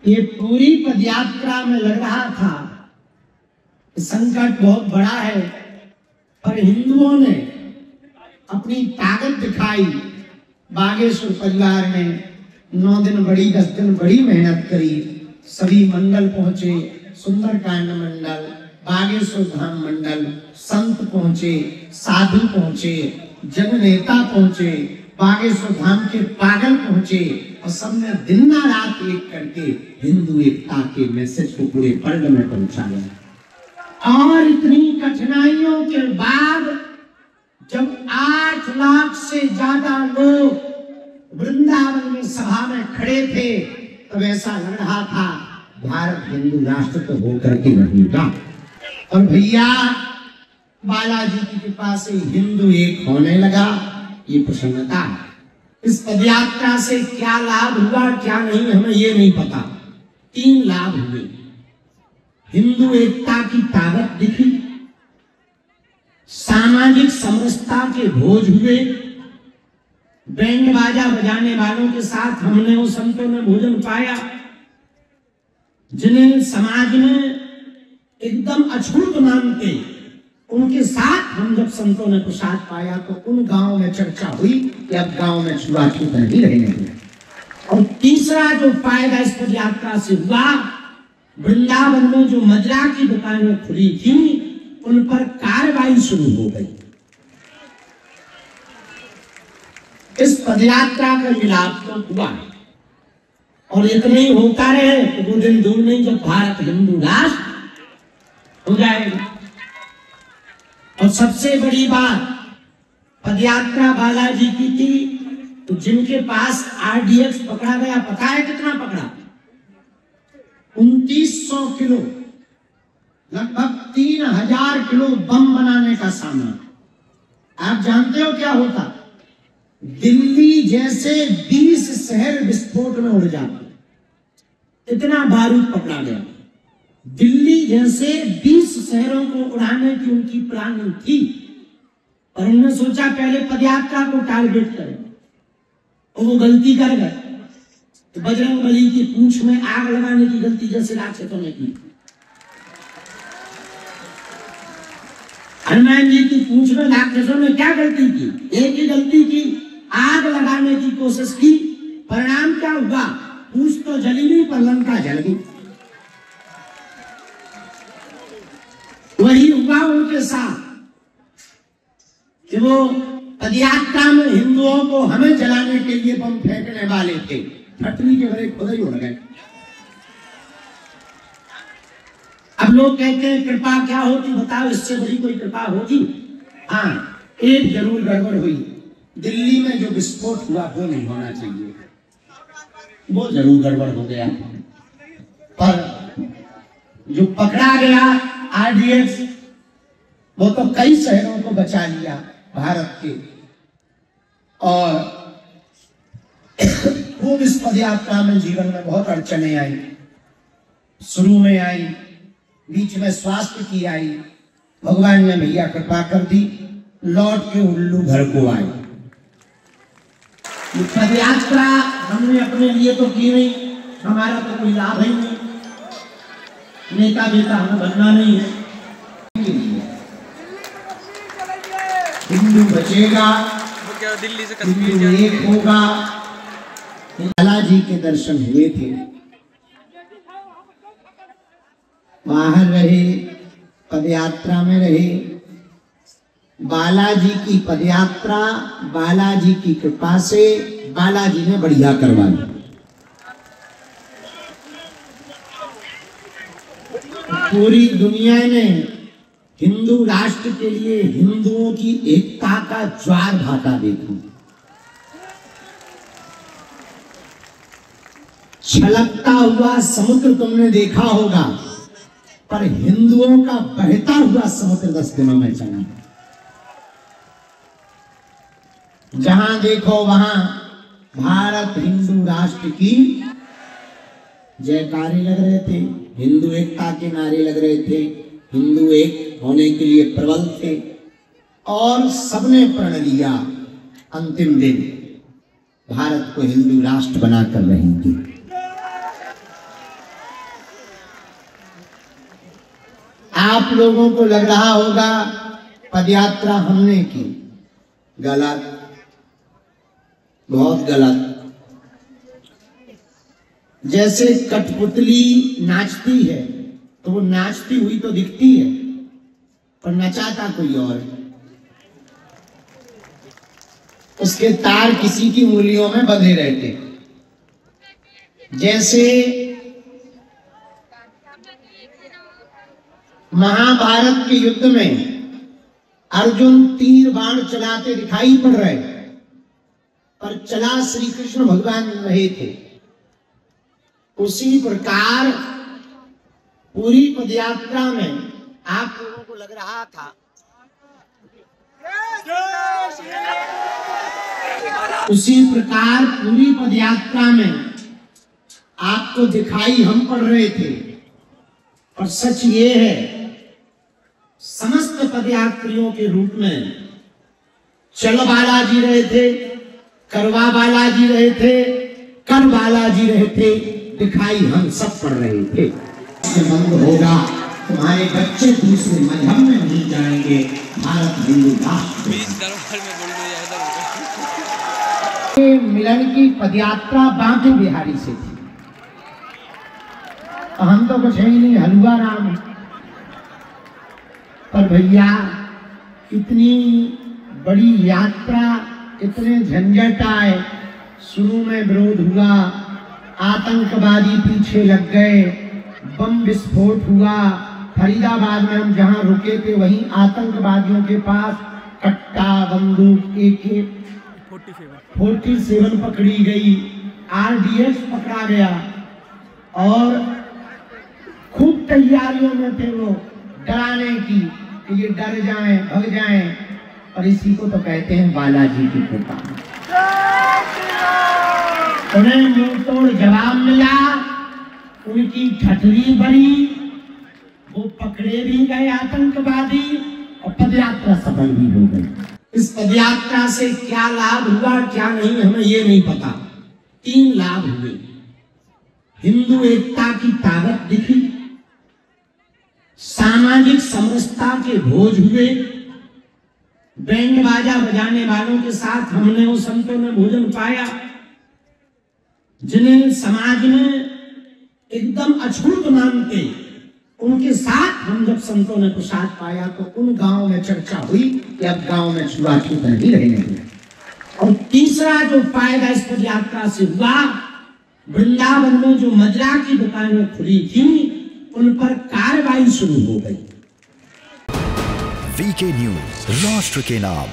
ये पूरी पदयात्रा में लग रहा था, संकट बहुत बड़ा है, पर हिंदुओं ने अपनी ताकत दिखाई। बागेश्वर परिवार ने 9 दिन बड़ी 10 दिन बड़ी मेहनत करी। सभी मंडल पहुंचे, सुंदरकांड मंडल, बागेश्वर धाम मंडल, संत पहुंचे, साधु पहुंचे, जननेता पहुंचे, बागेश्वर धाम के पागल पहुंचे और सबने दिन ना रात एक करके हिंदू एकता के मैसेज को पूरे वर्ल्ड में पहुंचाया। और इतनी कठिनाइयों के बाद जब 8 लाख से ज्यादा लोग वृंदावन में सभा में खड़े थे, तब ऐसा लग रहा था भारत हिंदू राष्ट्र तो होकर के रहेगा। और भैया बालाजी की कृपा से हिंदू एक होने लगा। ये प्रसन्नता, इस पदयात्रा से क्या लाभ हुआ क्या नहीं हमें ये नहीं पता। 3 लाभ हुए। हिंदू एकता की ताकत दिखी, सामाजिक समरसता के भोज हुए, बैंड बाजा बजाने वालों के साथ हमने और संतों ने भोजन पाया। जिन्हें समाज में एकदम अछूत मानते, उनके साथ हम जब संतों ने प्रसाद पाया तो उन गांव में चर्चा हुई कि अब गांव में छुआछूत नहीं रहने। और तीसरा जो फायदा इस पदयात्रा से हुआ, वृंदावन में जो मदिरा की दुकानें खुली थी उन पर कार्रवाई शुरू हो गई। इस पदयात्रा का लाभ तो हुआ और इतना ही होता रहे तो वो दिन दूर नहीं जब भारत हिंदू राष्ट्र हो जाएगा। और सबसे बड़ी बात, पदयात्रा बालाजी की थी तो जिनके पास RDX पकड़ा गया, पता है कितना पकड़ा? 2900 किलो, लगभग 3000 किलो बम बनाने का सामान। आप जानते हो क्या होता? दिल्ली जैसे 20 शहर विस्फोट में उड़ जाते, इतना बारूद पकड़ा गया। दिल्ली जैसे 20 शहरों को उड़ाने की उनकी प्लानिंग थी, और उन्होंने सोचा पहले पदयात्रा को टारगेट करें, और वो गलती कर गए। तो बजरंगबली की पूंछ में आग लगाने की गलती जैसे राक्षसों ने की, हनुमान जी की पूंछ में राक्षसों ने क्या गलती की? एक ही गलती की, आग लगाने की कोशिश की। परिणाम क्या हुआ? पूंछ तो जली नहीं पर लंका जल गई। वही हुआ उनके साथ कि वो पदयात्रा में हिंदुओं को हमें जलाने के लिए बम फेंकने वाले थे, फटनी के बड़े खुद ही उड़ गए। अब लोग कहते हैं कृपा क्या होती, बताओ इससे बड़ी कोई कृपा होगी? हाँ, एक जरूर गड़बड़ हुई। दिल्ली में जो विस्फोट हुआ वो नहीं होना चाहिए, वो जरूर गड़बड़ हो गया। पर जो पकड़ा गया RDX, वो तो कई शहरों को बचा लिया भारत के। और खूब इस पदयात्रा में जीवन में बहुत अड़चने आई। शुरू में आई, बीच में स्वास्थ्य की आई, भगवान ने भैया कृपा कर दी, लौट के उल्लू घर को आए। पदयात्रा हमने अपने लिए तो की नहीं, हमारा तो कोई लाभ ही नहीं, नेता बेटा हमें बनना नहीं है। हिंदू बचेगा, दिल्ली से हिंदू एक होगा। बालाजी के दर्शन हुए थे, बाहर रहे, पदयात्रा में रहे। बालाजी की पदयात्रा, बालाजी की कृपा से बालाजी ने बढ़िया करवा दी। पूरी दुनिया ने हिंदू राष्ट्र के लिए हिंदुओं की एकता का ज्वार भाटा देखा। छलकता हुआ समुद्र तुमने देखा होगा, पर हिंदुओं का बहता हुआ समुद्र 10 दिनों में चला। जहां देखो वहां भारत हिंदू राष्ट्र की जयकारे लग रहे थे, हिंदू एकता के नारे लग रहे थे, हिंदू एक होने के लिए प्रबल थे। और सबने प्रण लिया अंतिम दिन भारत को हिंदू राष्ट्र बनाकर रहेंगे। आप लोगों को लग रहा होगा पदयात्रा हमने की। गलत, बहुत गलत। जैसे कठपुतली नाचती है तो वो नाचती हुई तो दिखती है, पर नचाता कोई और है। उसके तार किसी की उंगलियों में बंधे रहते। जैसे महाभारत के युद्ध में अर्जुन तीर बाण चलाते दिखाई पड़ रहे, पर चला श्री कृष्ण भगवान रहे थे। उसी प्रकार पूरी पदयात्रा में आप लोगों को लग रहा था उसी प्रकार पूरी पदयात्रा में आपको दिखाई हम पड़ रहे थे। और सच ये है, समस्त पदयात्रियों के रूप में चल बालाजी रहे थे, करवा बालाजी रहे थे, कर बालाजी रहे थे, दिखाई हम सब पड़ रहे थे। बंद होगा, तुम्हारे बच्चे दूसरे मजहब में नहीं जाएंगे। भारत हिंदू राष्ट्र मिलन की पदयात्रा बांके बिहारी से थी। हम तो कुछ है ही नहीं, हलवा राम। पर भैया इतनी बड़ी यात्रा, इतने झंझट आए, शुरू में विरोध हुआ, आतंकवादी पीछे लग गए, बम विस्फोट हुआ। फरीदाबाद में हम जहां रुके थे वहीं आतंकवादियों के पास कट्टा, बंदूक, AK-47 पकड़ी गई, RDS पकड़ा गया और खूब तैयारियों में थे वो डराने की कि ये डर जाएं, भग जाएं। और इसी को तो कहते हैं बालाजी की कृपा। उन्हें मुंह तोड़ जवाब मिला, उनकी ठठरी बड़ी, वो पकड़े भी गए आतंकवादी और पदयात्रा सफल भी हो गई। इस पदयात्रा से क्या लाभ हुआ क्या नहीं हमें ये नहीं पता। 3 लाभ हुए। हिंदू एकता की ताकत दिखी, सामाजिक समरसता के भोज हुए, बैंड बाजा बजाने वालों के साथ हमने और संतों ने भोजन पाया, जिन्हें समाज में एकदम अछूत मानते, उनके साथ हम जब संतों ने प्रसाद पाया तो उन गांव में चर्चा हुई कि अब गांव में छुआछूत नहीं रहने। और तीसरा जो फायदा इस पदयात्रा से हुआ, वृंदावन में जो मजरा की दुकानें खुली थी उन पर कार्रवाई शुरू हो गई। वीके न्यूज, राष्ट्र के नाम।